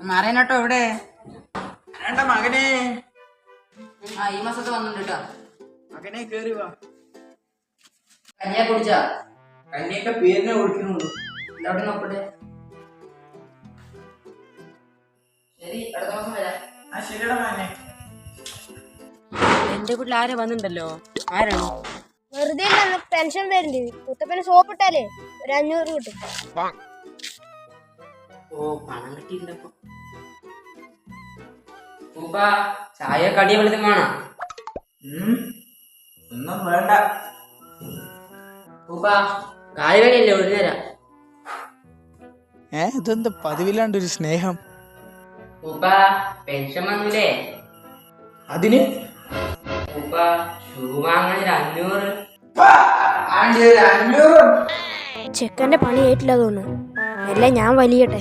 മാറേനോട്ടോ ഇവിടെ വേണ്ട മകനെ. ഈ മാസത്തെ വന്നിട്ടുണ്ട് കേട്ടോ. മകനെ കേറി വാ. കഞ്ഞിയെ കുടിച്ചാ? കഞ്ഞിയൊക്കെ പേരിനെ ഒഴിക്കുന്നുള്ളൂ. ഇതവിടെ നോക്കട്ടെ. ശരി, അടുത്ത മാസം വരാം. ആ ശരിയടാ മകനെ. എന്റെ വീട്ടിൽ ആരെ വന്നിട്ടുണ്ടല്ലോ. ആരാണ്? വെറുതെ പെൻഷൻ വരുന്നുണ്ട്. കുത്തപ്പനെ സോപ്പിട്ടാലേ ഒരു 500 കിട്ടും. ഓ, പണം കിട്ടിയിട്ടുണ്ടപ്പോ. ചായ കടിയ വെളുത്തും വേണം. ഒന്നും വേണ്ട. കായ് കടിയല്ലേ ഒരു നേരം. ഇതെന്താ പതിവില്ലാണ്ടൊരു സ്നേഹം? പെൻഷൻ വന്നില്ലേ? അതിന് ഷൂ വാങ്ങാൻ 500. ചെക്കന്റെ പണി ആയിട്ടില്ല തോന്നുന്നു. എല്ലാം ഞാൻ വലിയട്ടെ.